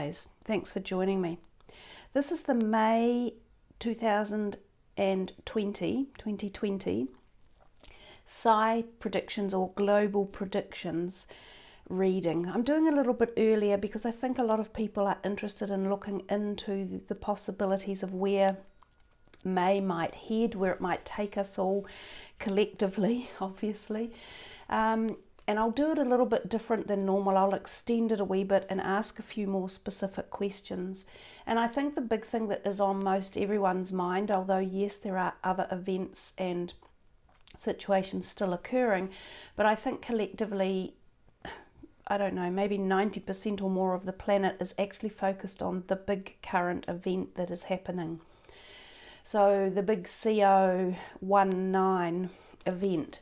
guys, thanks for joining me. This is the May 2020 Psi predictions or global predictions reading. I'm doing a little bit earlier because I think a lot of people are interested in looking into the possibilities of where May might head, where it might take us all collectively, obviously. And I'll do it a little bit different than normal. I'll extend it a wee bit and ask a few more specific questions. And I think the big thing that is on most everyone's mind, although yes, there are other events and situations still occurring, but I think collectively, I don't know, maybe 90% or more of the planet is actually focused on the big current event that is happening. So the big CO19 event.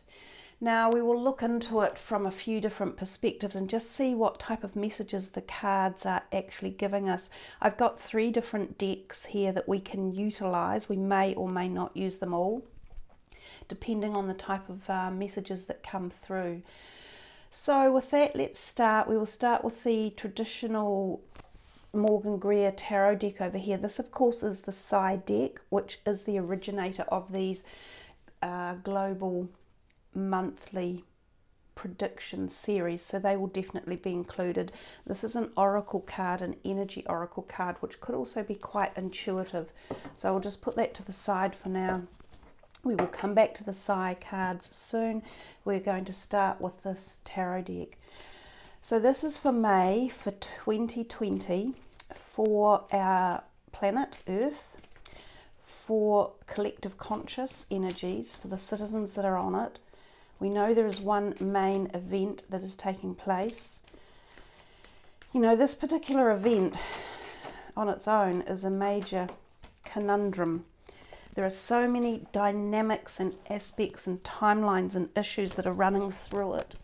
Now we will look into it from a few different perspectives and just see what type of messages the cards are actually giving us. I've got 3 different decks here that we can utilize. We may or may not use them all, depending on the type of messages that come through. So with that, let's start. We will start with the traditional Morgan Greer tarot deck over here. This of course is the Psi deck, which is the originator of these global monthly prediction series, so they will definitely be included. This is an oracle card, an energy oracle card, which could also be quite intuitive, so I'll just put that to the side for now. We will come back to the Psi cards soon. We're going to start with this tarot deck. So this is for May for 2020 for our planet Earth, for collective conscious energies, for the citizens that are on it. We know there is one main event that is taking place. You know, this particular event on its own is a major conundrum. There are so many dynamics and aspects and timelines and issues that are running through it.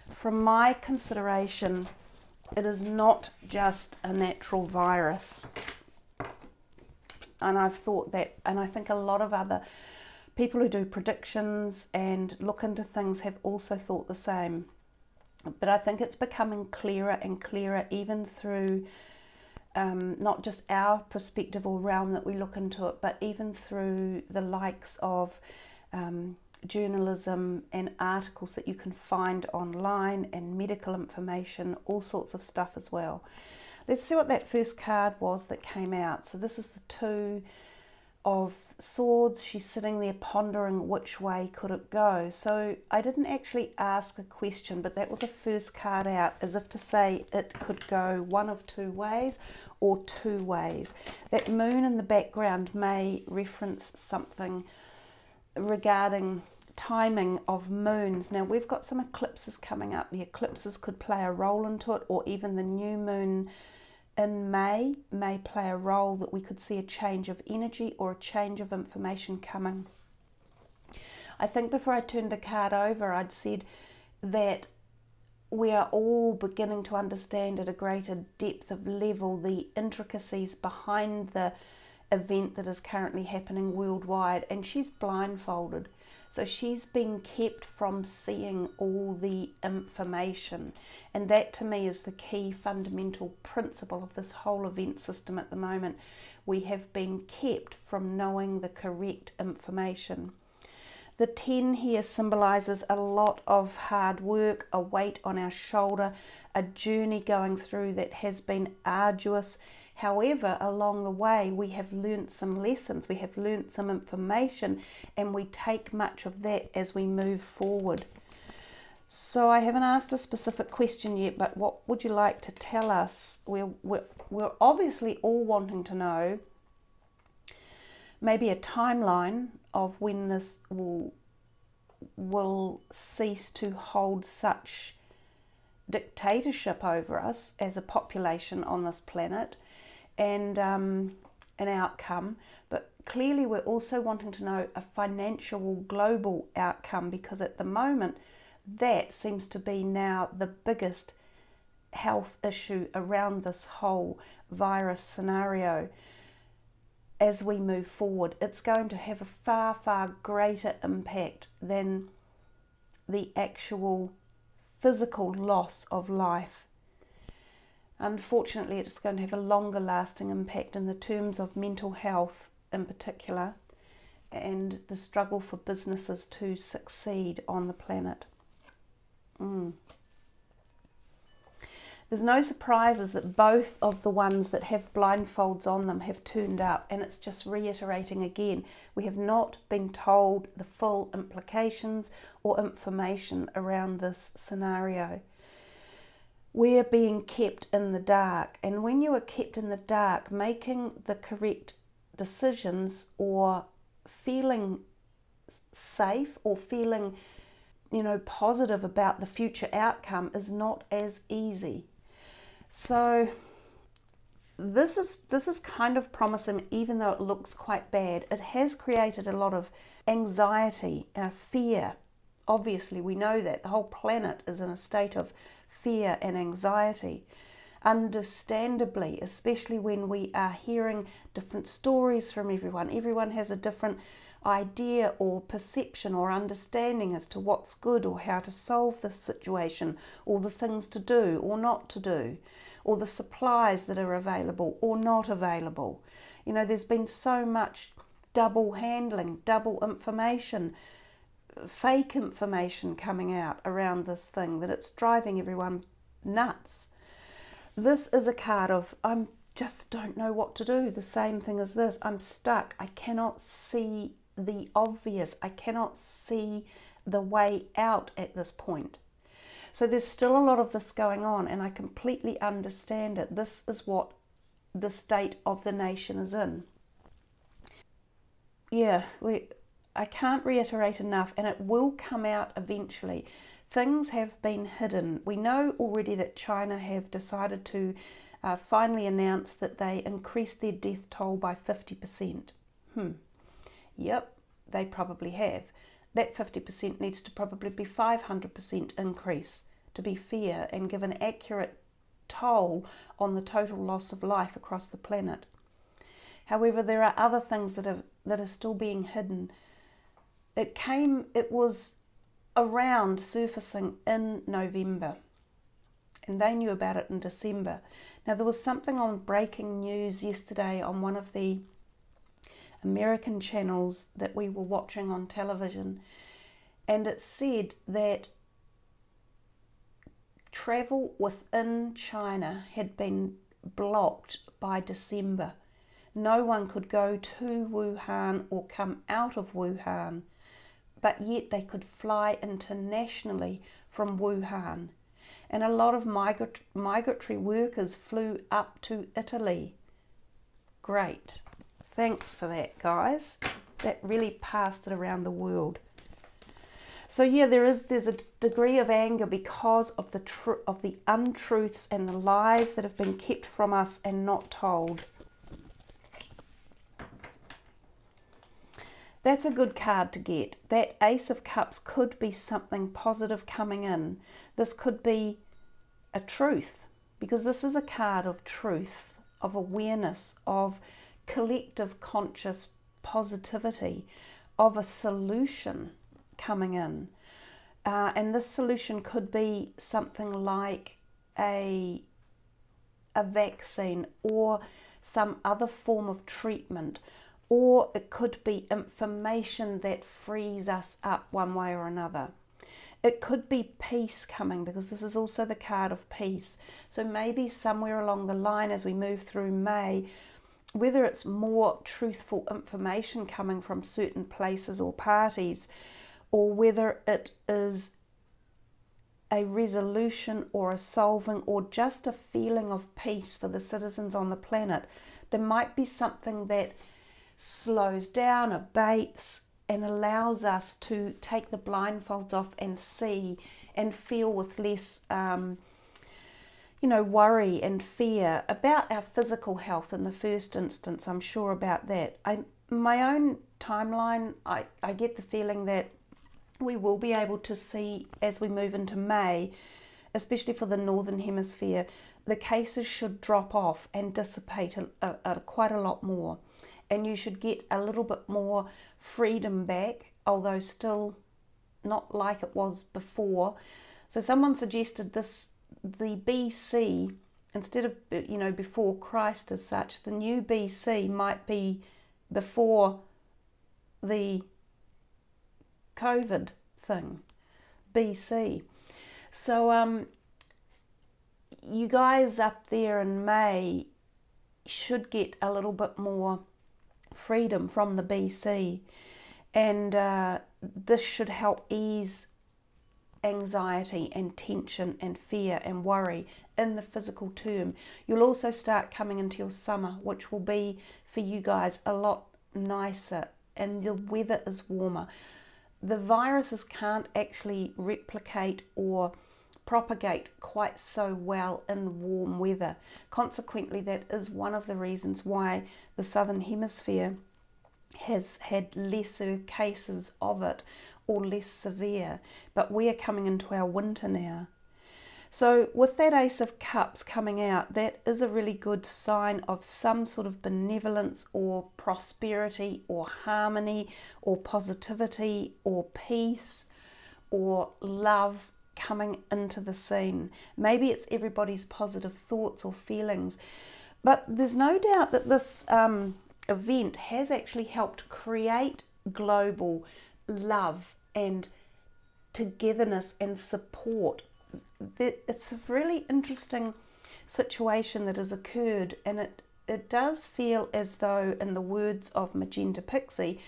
From my consideration, it is not just a natural virus. And I've thought that, and I think a lot of other people who do predictions and look into things have also thought the same. But I think it's becoming clearer and clearer, even through not just our perspective or realm that we look into it, but even through the likes of journalism and articles that you can find online and medical information, all sorts of stuff as well. Let's see what that first card was that came out. So this is the 2 of Swords. She's sitting there pondering which way could it go. So I didn't actually ask a question, but that was a first card out, as if to say it could go one of 2 ways or 2 ways. That moon in the background may reference something regarding timing of moons. Now we've got some eclipses coming up. The eclipses could play a role into it, or even the new moon in May may play a role, that we could see a change of energy or a change of information coming. I think before I turned the card over, I'd said that we are all beginning to understand at a greater depth of level the intricacies behind the event that is currently happening worldwide, and she's blindfolded. So she's been kept from seeing all the information. And that to me is the key fundamental principle of this whole event system at the moment. We have been kept from knowing the correct information. The 10 here symbolises a lot of hard work, a weight on our shoulder, a journey going through that has been arduous. However, along the way, we have learnt some lessons, we have learnt some information, and we take much of that as we move forward. So I haven't asked a specific question yet, but what would you like to tell us? We're obviously all wanting to know maybe a timeline of when this will cease to hold such dictatorship over us as a population on this planet, and an outcome. But clearly we're also wanting to know a financial global outcome, because at the moment that seems to be now the biggest health issue around this whole virus scenario. As we move forward, it's going to have a far, far greater impact than the actual physical loss of life. Unfortunately, it's going to have a longer lasting impact in the terms of mental health in particular, and the struggle for businesses to succeed on the planet. There's no surprises that both of the ones that have blindfolds on them have turned up, and it's just reiterating again, we have not been told the full implications or information around this scenario. We're being kept in the dark, and when you are kept in the dark, making the correct decisions or feeling safe or feeling, positive about the future outcome is not as easy. So this is kind of promising, even though it looks quite bad. It has created a lot of anxiety, fear. Obviously, we know that the whole planet is in a state of fear and anxiety. Understandably, especially when we are hearing different stories from everyone. Everyone has a different idea or perception or understanding as to what's good or how to solve this situation, or the things to do or not to do, or the supplies that are available or not available. There's been so much double handling, double information, fake information coming out around this thing that it's driving everyone nuts. This is a card of, I just don't know what to do. The same thing as this. I'm stuck. I cannot see the obvious. I cannot see the way out at this point. So there's still a lot of this going on, and I completely understand it. This is what the state of the nation is in. Yeah, I can't reiterate enough, and it will come out eventually. Things have been hidden. We know already that China have decided to finally announce that they increased their death toll by 50%. Yep, they probably have. That 50% needs to probably be 500% increase to be fair and give an accurate toll on the total loss of life across the planet. However, there are other things that are still being hidden. It was around surfacing in November, and they knew about it in December. Now, there was something on breaking news yesterday on one of the American channels that we were watching on television, and it said that travel within China had been blocked by December. No one could go to Wuhan or come out of Wuhan, but yet they could fly internationally from Wuhan. And a lot of migratory workers flew up to Italy. Great. Thanks for that, guys. That really passed it around the world. So yeah, there's a degree of anger because of the untruths and the lies that have been kept from us and not told. That's a good card to get. That Ace of Cups could be something positive coming in. This could be a truth, because this is a card of truth, of awareness, of collective conscious positivity, of a solution coming in. And this solution could be something like a vaccine or some other form of treatment, or it could be information that frees us up one way or another. It could be peace coming, because this is also the card of peace. So maybe somewhere along the line as we move through May, whether it's more truthful information coming from certain places or parties, or whether it is a resolution or a solving or just a feeling of peace for the citizens on the planet, there might be something that slows down, abates, and allows us to take the blindfolds off and see and feel with less worry and fear about our physical health in the first instance. I'm sure about that. My own timeline, I get the feeling that we will be able to see as we move into May, especially for the Northern Hemisphere, the cases should drop off and dissipate quite a lot more. And you should get a little bit more freedom back, although still not like it was before. So someone suggested the BC instead of, you know, before Christ as such, the new BC might be before the COVID thing, BC. So you guys up there in May should get a little bit more freedom from the BC, and this should help ease anxiety and tension and fear and worry in the physical term. You'll also start coming into your summer, which will be for you guys a lot nicer, and the weather is warmer. The viruses can't actually replicate or propagate quite so well in warm weather. Consequently, that is one of the reasons why the southern hemisphere has had lesser cases of it, or less severe, but we are coming into our winter now. So with that Ace of Cups coming out, that is a really good sign of some sort of benevolence or prosperity or harmony or positivity or peace or love coming into the scene. Maybe it's everybody's positive thoughts or feelings, but there's no doubt that this event has actually helped create global love and togetherness and support. It's a really interesting situation that has occurred, and it does feel as though, in the words of Magenta Pixie,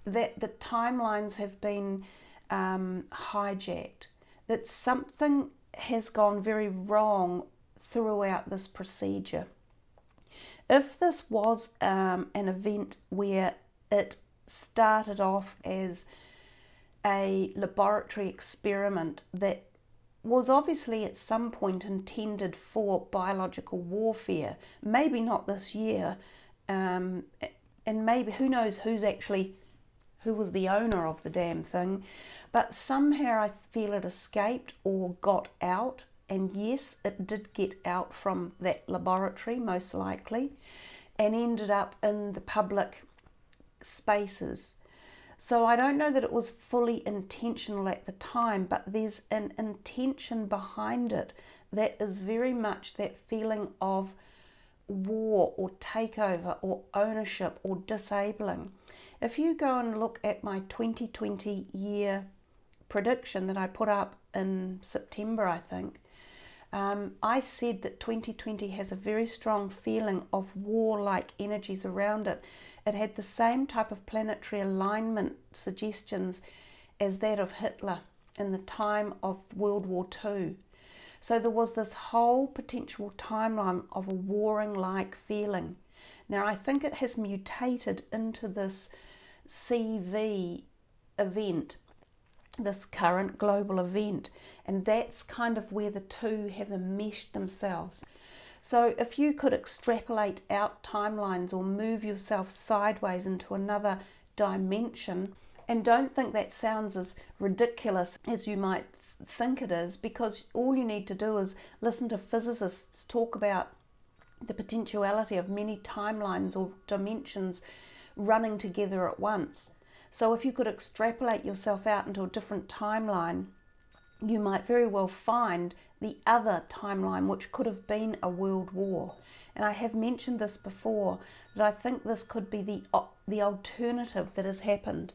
that the timelines have been hijacked, that something has gone very wrong throughout this procedure. If this was an event where it started off as a laboratory experiment that was obviously at some point intended for biological warfare, maybe not this year, and maybe who knows who was the owner of the damn thing, but somehow I feel it escaped or got out. And yes, it did get out from that laboratory, most likely, and ended up in the public spaces. So I don't know that it was fully intentional at the time, but there's an intention behind it that is very much that feeling of war or takeover or ownership or disabling. If you go and look at my 2020 year prediction that I put up in September, I think, I said that 2020 has a very strong feeling of war-like energies around it. It had the same type of planetary alignment suggestions as that of Hitler in the time of World War II. So there was this whole potential timeline of a warring-like feeling. Now I think it has mutated into this CV event, this current global event, and that's kind of where the two have enmeshed themselves. So if you could extrapolate out timelines or move yourself sideways into another dimension, and don't think that sounds as ridiculous as you might think it is, because all you need to do is listen to physicists talk about the potentiality of many timelines or dimensions running together at once. So if you could extrapolate yourself out into a different timeline, you might very well find the other timeline, which could have been a world war. And I have mentioned this before, that I think this could be the alternative that has happened.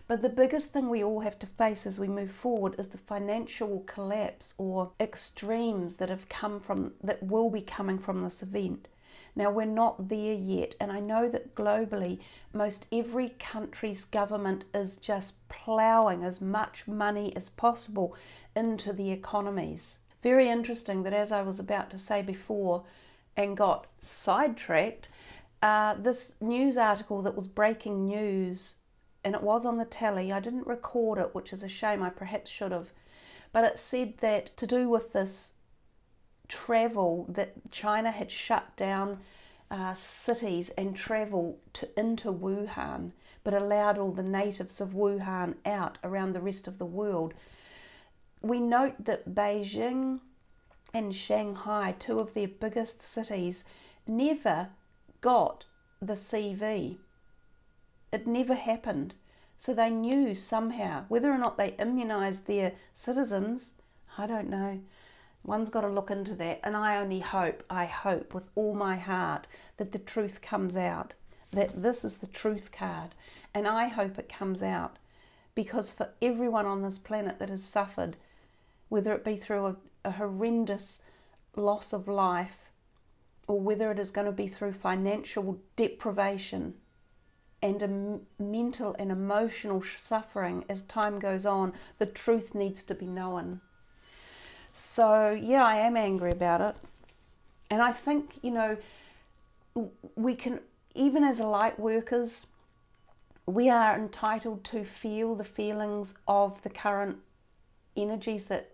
But the biggest thing we all have to face as we move forward is the financial collapse or extremes that will be coming from this event. Now, we're not there yet, and I know that globally most every country's government is just ploughing as much money as possible into the economies. Very interesting that, as I was about to say before and got sidetracked, this news article that was breaking news, and it was on the telly, I didn't record it, which is a shame, I perhaps should have, but it said that to do with this travel, that China had shut down cities and travel into Wuhan, but allowed all the natives of Wuhan out around the rest of the world. We note that Beijing and Shanghai, two of their biggest cities, never got the CV. It never happened. So they knew somehow, whether or not they immunised their citizens, I don't know. One's got to look into that. And I hope with all my heart that the truth comes out, that this is the truth card. And I hope it comes out, because for everyone on this planet that has suffered, whether it be through a horrendous loss of life, or whether it is going to be through financial deprivation and a mental and emotional suffering as time goes on, the truth needs to be known. So yeah, I am angry about it. And I think, you know, we can, even as light workers, we are entitled to feel the feelings of the current energies that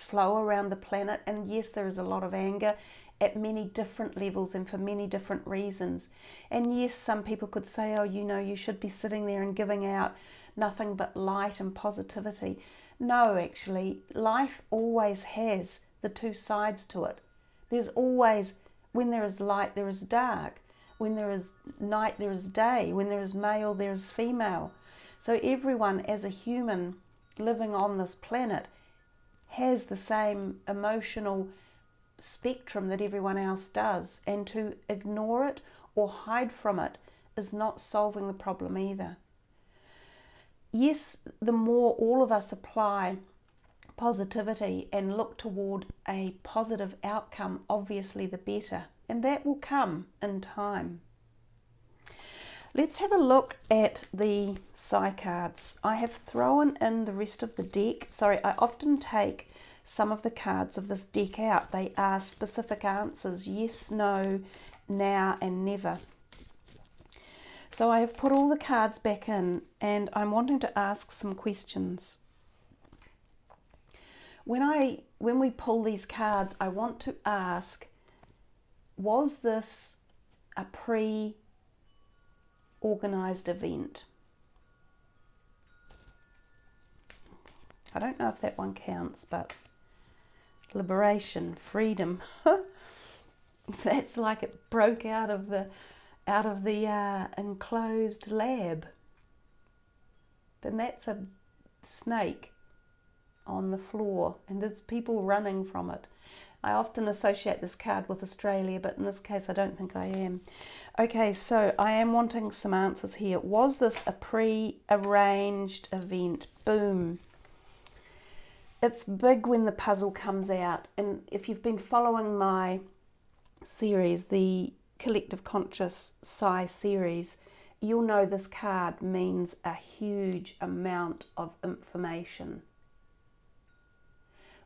flow around the planet. And yes, there is a lot of anger at many different levels and for many different reasons. And yes, some people could say, oh, you know, you should be sitting there and giving out nothing but light and positivity. No, actually, life always has the two sides to it. There's always, when there is light, there is dark. When there is night, there is day. When there is male, there is female. So everyone as a human living on this planet has the same emotional spectrum that everyone else does. And to ignore it or hide from it is not solving the problem either. Yes, the more all of us apply positivity and look toward a positive outcome, obviously the better. And that will come in time. Let's have a look at the Psi cards. I have thrown in the rest of the deck. Sorry, I often take some of the cards of this deck out. They are specific answers: yes, no, now, and never. So I have put all the cards back in, and I'm wanting to ask some questions. When we pull these cards, I want to ask, was this a pre-organized event? I don't know if that one counts, but liberation, freedom. That's like it broke out of the enclosed lab. And that's a snake on the floor, and there's people running from it. I often associate this card with Australia, but in this case I don't think I am. Okay, so I am wanting some answers here. Was this a pre-arranged event? Boom. It's big when the puzzle comes out, and if you've been following my series, the Collective Conscious Psi series, you'll know this card means a huge amount of information.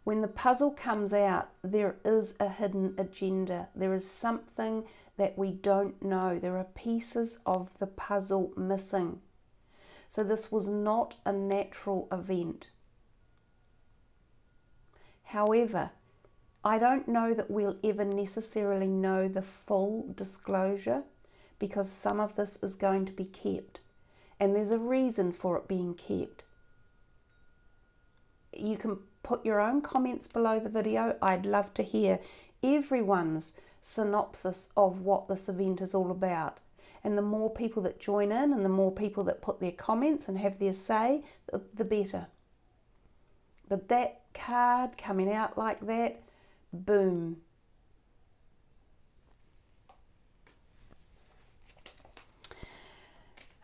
When the puzzle comes out, there is a hidden agenda. There is something that we don't know. There are pieces of the puzzle missing. So this was not a natural event. However, I don't know that we'll ever necessarily know the full disclosure, because some of this is going to be kept, and there's a reason for it being kept. You can put your own comments below the video. I'd love to hear everyone's synopsis of what this event is all about. And the more people that join in and the more people that put their comments and have their say, the better. But that card coming out like that, boom.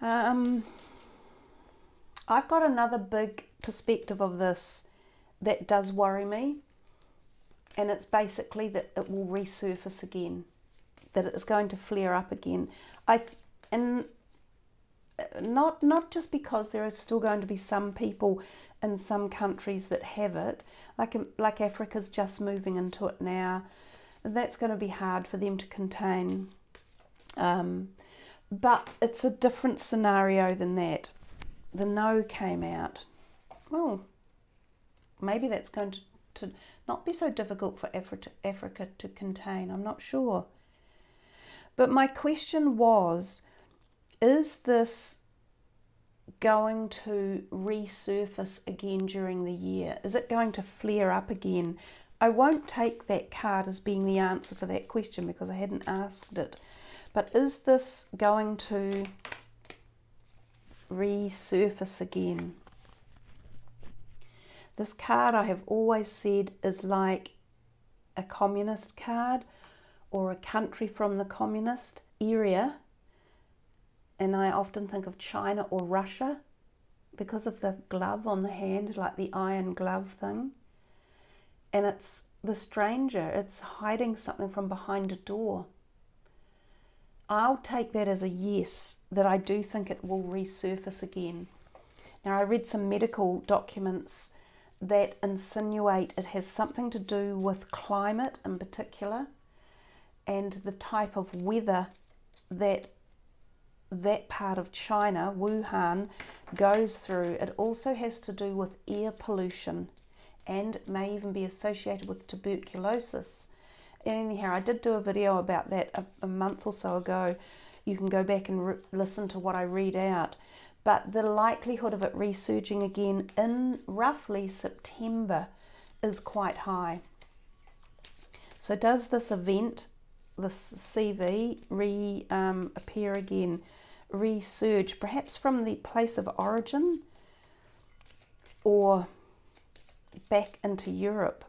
I've got another big perspective of this that does worry me, and it's basically that it will resurface again, that it is going to flare up again. And not just because there are still going to be some people in some countries that have it, like Africa's just moving into it now. That's going to be hard for them to contain. But it's a different scenario than that. The no came out. Well, maybe that's going to not be so difficult for Africa to contain. I'm not sure. But my question was, is this going to resurface again during the year? Is it going to flare up again? I won't take that card as being the answer for that question because I hadn't asked it. But is this going to resurface again? This card, I have always said, is like a communist card or a country from the communist area, and I often think of China or Russia because of the glove on the hand, like the iron glove thing. And it's the stranger, it's hiding something from behind a door. I'll take that as a yes, that I do think it will resurface again. Now, I read some medical documents that insinuate it has something to do with climate in particular and the type of weather that part of China, Wuhan, goes through. It also has to do with air pollution and may even be associated with tuberculosis. Anyhow, I did do a video about that a month or so ago. You can go back and listen to what I read out. But the likelihood of it resurging again in roughly September is quite high. So does this event, this CV, appear again, resurge, perhaps from the place of origin or back into Europe?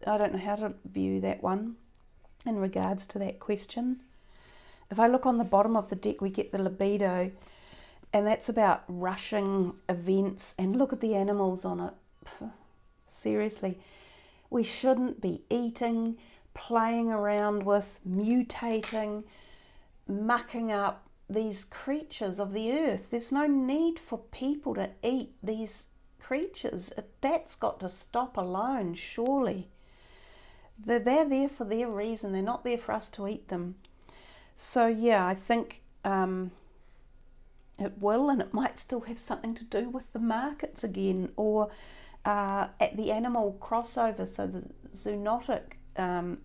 I don't know how to view that one in regards to that question. If I look on the bottom of the deck, we get the libido, and that's about rushing events, and look at the animals on it. Seriously, we shouldn't be eating, playing around with, mutating, mucking up these creatures of the earth. There's no need for people to eat these creatures. That's got to stop alone, surely. They're there for their reason. They're not there for us to eat them. So yeah, I think it will, and it might still have something to do with the markets again, or at the animal crossover, so the zoonotic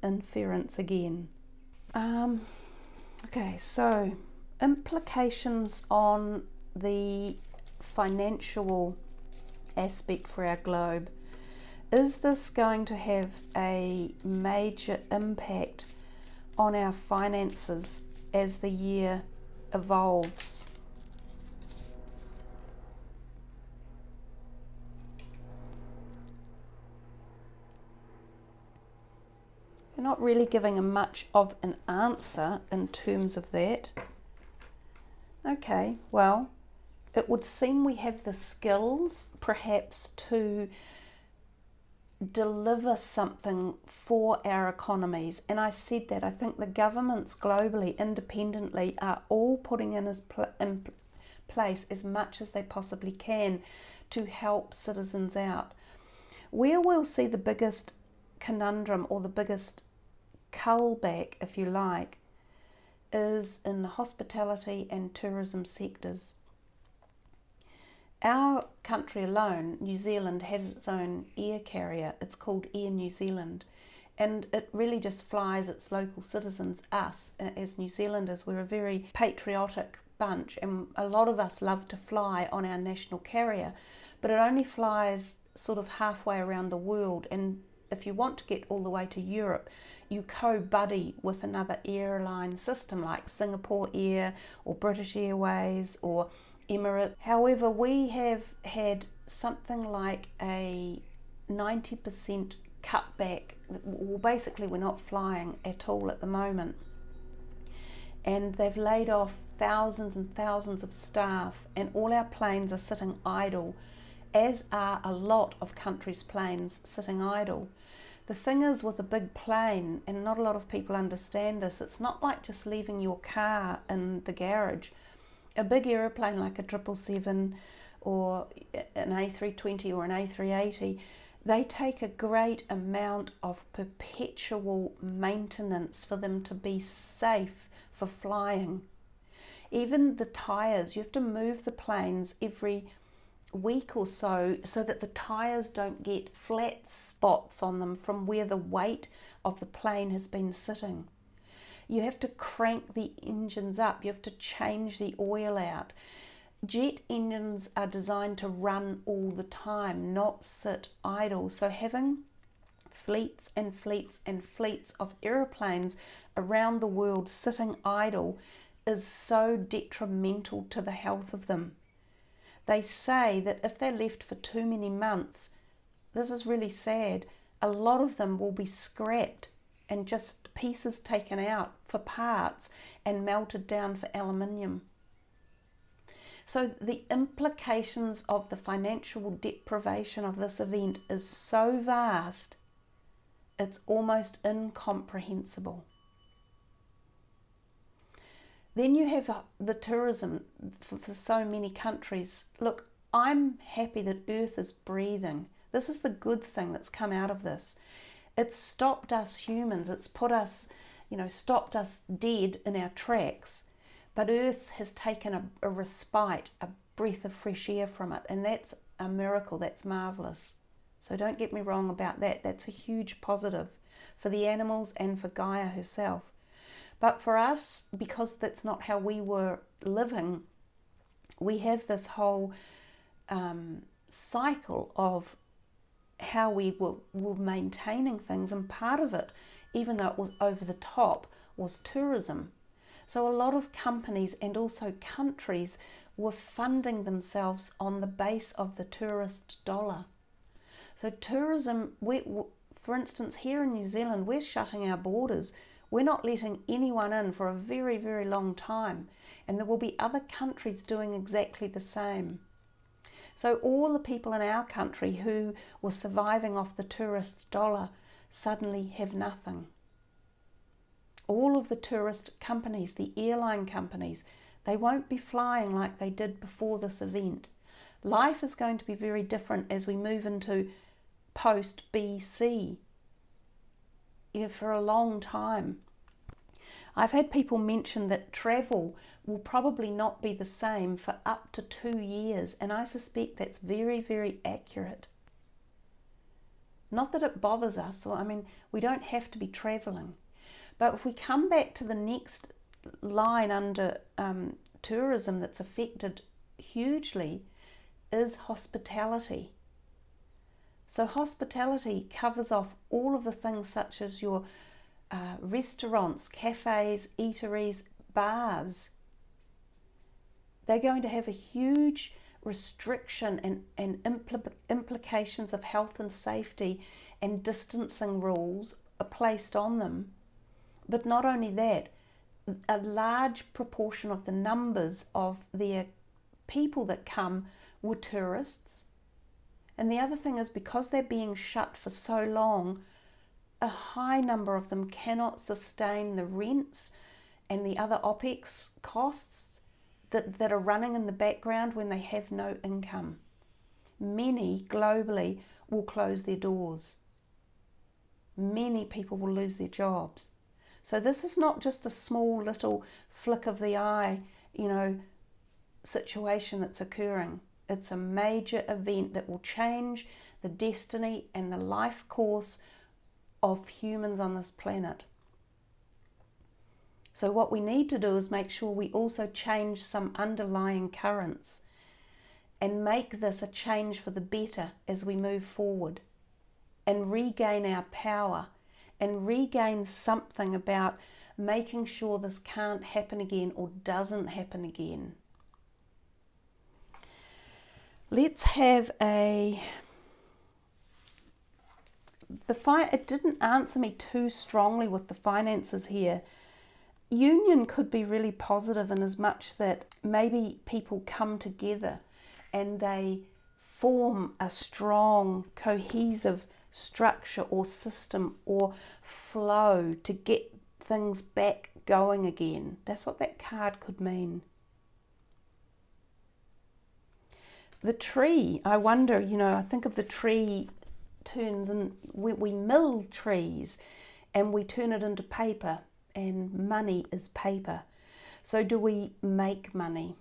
inference again. Okay, so implications on the financial aspect for our globe. Is this going to have a major impact on our finances as the year evolves? They're not really giving a much of an answer in terms of that. Okay, well, it would seem we have the skills perhaps to deliver something for our economies. And I said that I think the governments globally, independently, are all putting in place as much as they possibly can to help citizens out. Where we'll see the biggest conundrum, or the biggest cullback, if you like, is in the hospitality and tourism sectors. Our country alone, New Zealand, has its own air carrier. It's called Air New Zealand, and it really just flies its local citizens. Us as New Zealanders, we're a very patriotic bunch, and a lot of us love to fly on our national carrier, but it only flies sort of halfway around the world, and if you want to get all the way to Europe, you co-buddy with another airline system like Singapore Air or British Airways or Emirates. However, we have had something like a 90% cutback. Well, basically we're not flying at all at the moment, and they've laid off thousands and thousands of staff, and all our planes are sitting idle, as are a lot of countries' planes sitting idle. The thing is, with a big plane, and not a lot of people understand this, it's not like just leaving your car in the garage. A big aeroplane like a 777 or an A320 or an A380, they take a great amount of perpetual maintenance for them to be safe for flying. Even the tyres, you have to move the planes every week or so that the tyres don't get flat spots on them from where the weight of the plane has been sitting. You have to crank the engines up, you have to change the oil out. Jet engines are designed to run all the time, not sit idle. So having fleets and fleets and fleets of aeroplanes around the world sitting idle is so detrimental to the health of them. They say that if they're left for too many months, this is really sad, a lot of them will be scrapped and just pieces taken out for parts and melted down for aluminium. So the implications of the financial deprivation of this event is so vast, it's almost incomprehensible. Then you have the tourism for so many countries. Look, I'm happy that Earth is breathing. This is the good thing that's come out of this. It's stopped us humans. It's put us, stopped us dead in our tracks. But Earth has taken a respite, a breath of fresh air from it. And that's a miracle. That's marvellous. So don't get me wrong about that. That's a huge positive for the animals and for Gaia herself. But for us, because that's not how we were living, we have this whole cycle of how we were maintaining things, and part of it, even though it was over the top, was tourism. So a lot of companies and also countries were funding themselves on the base of the tourist dollar. So tourism, for instance, here in New Zealand, we're shutting our borders. We're not letting anyone in for a very, very long time. And there will be other countries doing exactly the same. So all the people in our country who were surviving off the tourist dollar suddenly have nothing. All of the tourist companies, the airline companies, they won't be flying like they did before this event. Life is going to be very different as we move into post-BC. For a long time. I've had people mention that travel will probably not be the same for up to 2 years, and I suspect that's very, very accurate. Not that it bothers us, we don't have to be travelling. But if we come back to the next line under tourism that's affected hugely, is hospitality. So hospitality covers off all of the things such as your restaurants, cafes, eateries, bars. They're going to have a huge restriction and implications of health and safety and distancing rules are placed on them. But not only that, a large proportion of the numbers of their people that come were tourists. And the other thing is, because they're being shut for so long, a high number of them cannot sustain the rents and the other OPEX costs that are running in the background when they have no income. Many globally will close their doors. Many people will lose their jobs. So this is not just a small little flick of the eye, situation that's occurring. It's a major event that will change the destiny and the life course of humans on this planet. So what we need to do is make sure we also change some underlying currents and make this a change for the better as we move forward and regain our power and regain something about making sure this can't happen again or doesn't happen again. Let's have it didn't answer me too strongly with the finances here. Union could be really positive in as much that maybe people come together and they form a strong, cohesive structure or system or flow to get things back going again. That's what that card could mean. The tree, I wonder, I think of the tree turns, and we mill trees and we turn it into paper, and money is paper. So do we make money?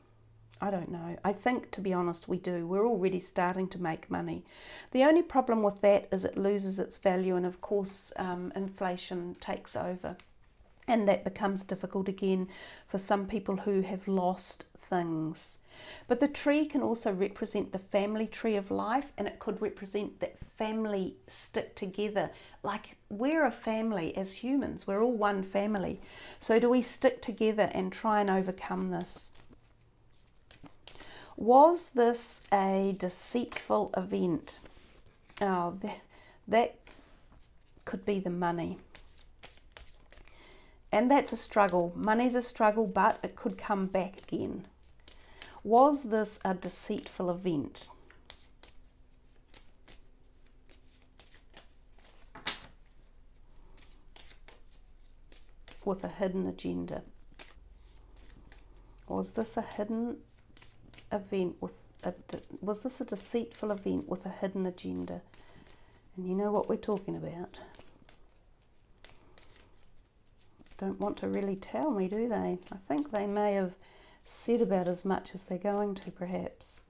I don't know. I think, to be honest, we do. We're already starting to make money. The only problem with that is it loses its value, and of course inflation takes over. And that becomes difficult again for some people who have lost things. But the tree can also represent the family tree of life, and it could represent that family stick together. Like we're a family as humans, we're all one family. So do we stick together and try and overcome this? Was this a deceitful event? Oh, that could be the money. And that's a struggle. Money's a struggle, but it could come back again. Was this a deceitful event? With a hidden agenda? Was this a hidden event was this a deceitful event with a hidden agenda? And you know what we're talking about. Don't want to really tell me, do they? I think they may have said about as much as they're going to, perhaps.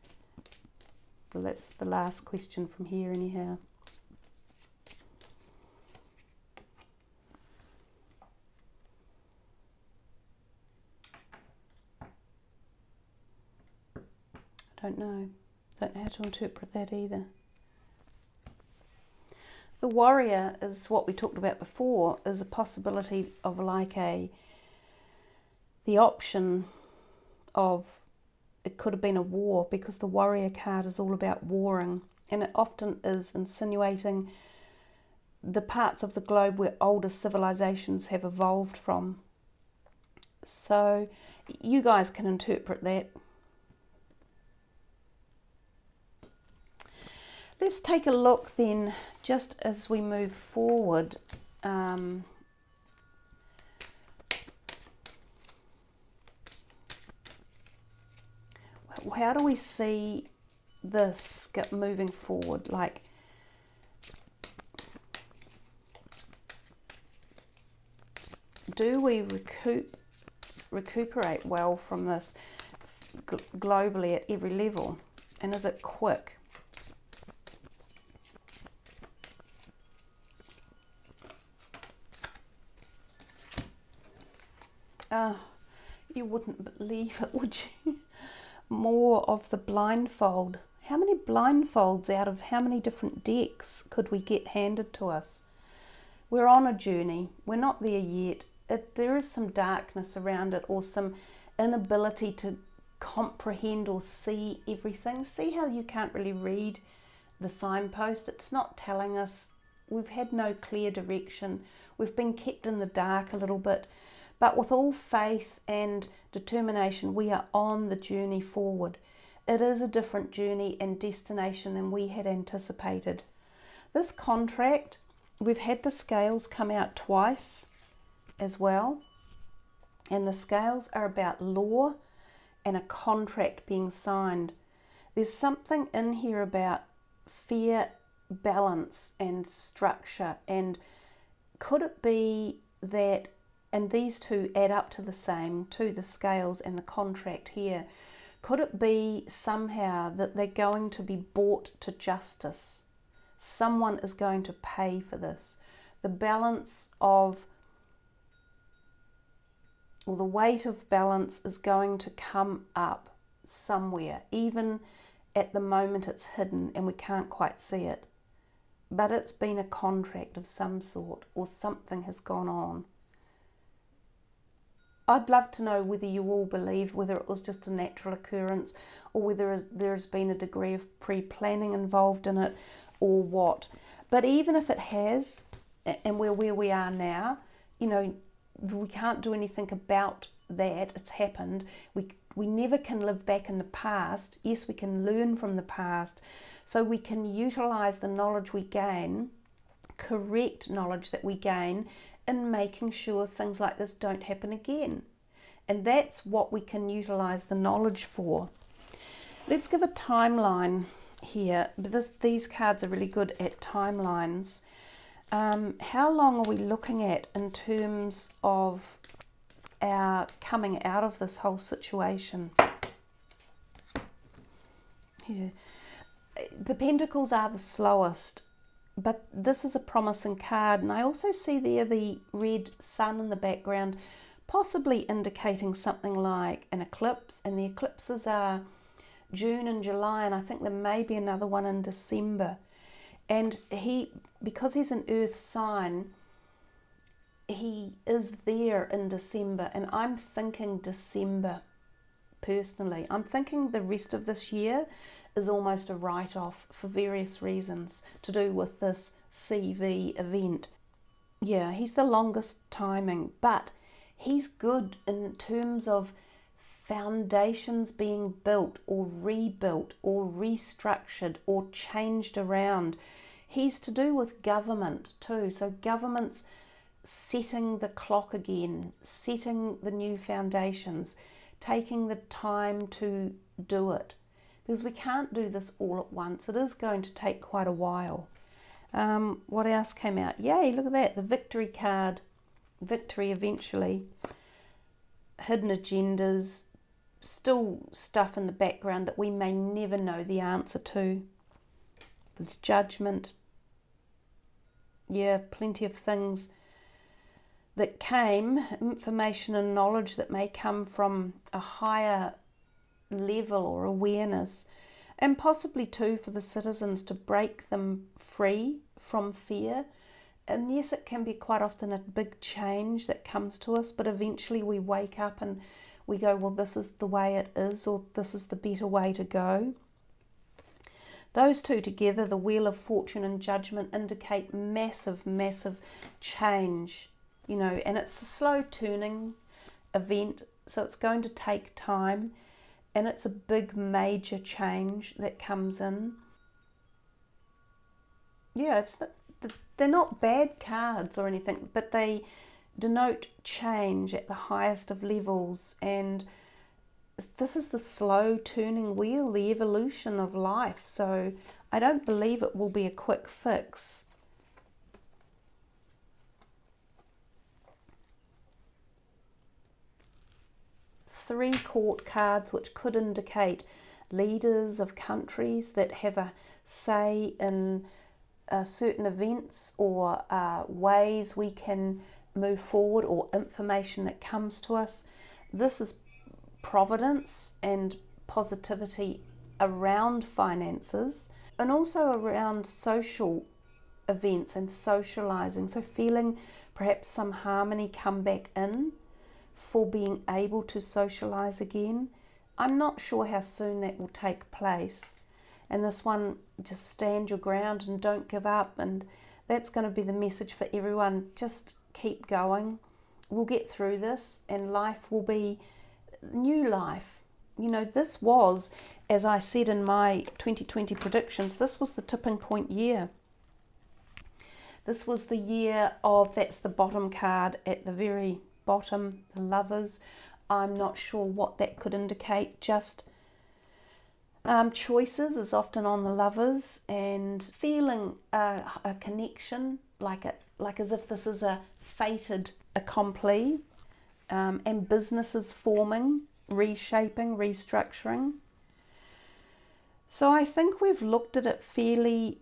Well, that's the last question from here anyhow. I don't know how to interpret that either. The warrior is what we talked about before, is a possibility of like the option of, it could have been a war, because the warrior card is all about warring, and it often is insinuating the parts of the globe where older civilizations have evolved from. So you guys can interpret that. Let's take a look then, just as we move forward. How do we see this moving forward? Like, do we recuperate well from this globally at every level? And is it quick? You wouldn't believe it, would you? More of the blindfold. How many blindfolds out of how many different decks could we get handed to us? We're on a journey. We're not there yet. There is some darkness around it, or some inability to comprehend or see everything. See how you can't really read the signpost? It's not telling us. We've had no clear direction. We've been kept in the dark a little bit. But with all faith and determination, we are on the journey forward. It is a different journey and destination than we had anticipated. This contract, we've had the scales come out twice as well. And the scales are about law and a contract being signed. There's something in here about fair balance and structure. And could it be that, and these two add up to the same, to the scales and the contract here. Could it be somehow that they're going to be brought to justice? Someone is going to pay for this. The balance of, or the weight of balance is going to come up somewhere. Even at the moment it's hidden and we can't quite see it. But it's been a contract of some sort, or something has gone on. I'd love to know whether you all believe whether it was just a natural occurrence, or whether there's been a degree of pre-planning involved in it, or what. But even if it has, and we're where we are now, you know, we can't do anything about that. It's happened. We never can live back in the past. Yes, we can learn from the past, so we can utilize the knowledge we gain, correct knowledge that we gain, in making sure things like this don't happen again. And that's what we can utilize the knowledge for. Let's give a timeline here. These cards are really good at timelines. How long are we looking at in terms of our coming out of this whole situation? Yeah. The Pentacles are the slowest but this is a promising card. And I also see there the red sun in the background, possibly indicating something like an eclipse, and the eclipses are June and July, and I think there may be another one in December. And because he's an earth sign, he is there in December, and I'm thinking December personally. I'm thinking the rest of this year is almost a write-off for various reasons to do with this CV event. Yeah, he's the longest timing, but he's good in terms of foundations being built or rebuilt or restructured or changed around. He's to do with government too, so government's setting the clock again, setting the new foundations, taking the time to do it, because we can't do this all at once. It is going to take quite a while. What else came out? Yay, look at that, the victory card. Victory eventually. Hidden agendas, still stuff in the background that we may never know the answer to. With judgment. Yeah, plenty of things that came, information and knowledge that may come from a higher level or awareness, and possibly too for the citizens to break them free from fear. And yes, it can be quite often a big change that comes to us, but eventually we wake up and we go, well, this is the way it is, or this is the better way to go. Those two together, the Wheel of Fortune and Judgment, indicate massive, massive change, you know, and it's a slow turning event, so it's going to take time, and it's a big major change that comes in. Yeah, they're not bad cards or anything, but they denote change at the highest of levels, and this is the slow turning wheel, the evolution of life, so I don't believe it will be a quick fix. Three court cards, which could indicate leaders of countries that have a say in certain events or ways we can move forward, or information that comes to us. This is providence and positivity around finances, and also around social events and socializing, so feeling perhaps some harmony come back in for being able to socialize again. I'm not sure how soon that will take place. And this one, just stand your ground and don't give up, and that's going to be the message for everyone. Just keep going. We'll get through this, and life will be new life. You know, this was, as I said in my 2020 predictions, this was the tipping point year. This was the year of, that's the bottom card at the very bottom, the Lovers. I'm not sure what that could indicate, just choices is often on the Lovers, and feeling a connection, like as if this is a fated accompli, and businesses forming, reshaping, restructuring. So I think we've looked at it fairly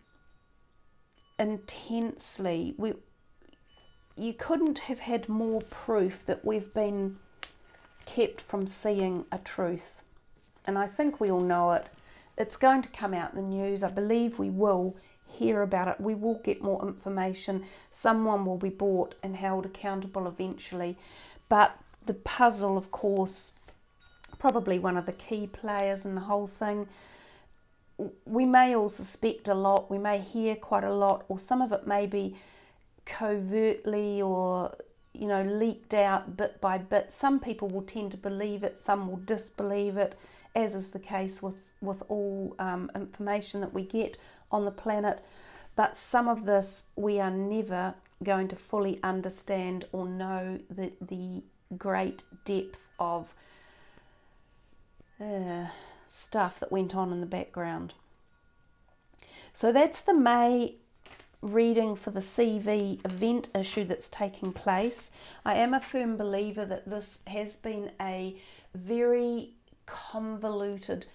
intensely. You couldn't have had more proof that we've been kept from seeing a truth. And I think we all know it. It's going to come out in the news. I believe we will hear about it. We will get more information. Someone will be brought and held accountable eventually. But the puzzle, of course, probably one of the key players in the whole thing. We may all suspect a lot. We may hear quite a lot, or some of it may be covertly or, you know, leaked out bit by bit. Some people will tend to believe it, some will disbelieve it, as is the case with all information that we get on the planet. But some of this we are never going to fully understand or know the great depth of stuff that went on in the background. So that's the May reading for the CV event issue that's taking place. I am a firm believer that this has been a very convoluted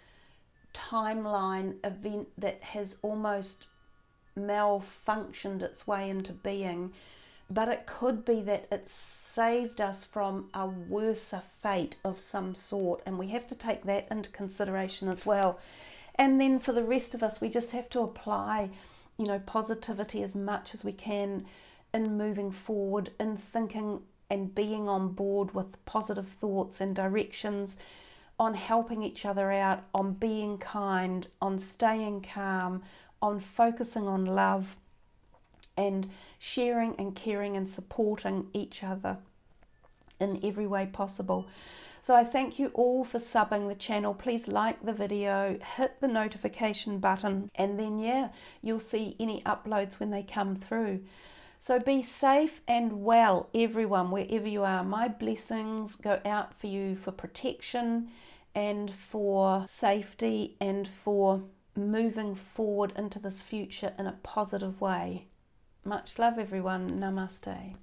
timeline event that has almost malfunctioned its way into being, but it could be that it saved us from a worser fate of some sort, and we have to take that into consideration as well. And then for the rest of us, we just have to apply, you know, positivity as much as we can in moving forward, in thinking and being on board with positive thoughts and directions, on helping each other out, on being kind, on staying calm, on focusing on love, and sharing and caring and supporting each other in every way possible. So I thank you all for subbing the channel. Please like the video, hit the notification button, and then yeah, you'll see any uploads when they come through. So be safe and well, everyone, wherever you are. My blessings go out for you for protection and for safety and for moving forward into this future in a positive way. Much love, everyone. Namaste.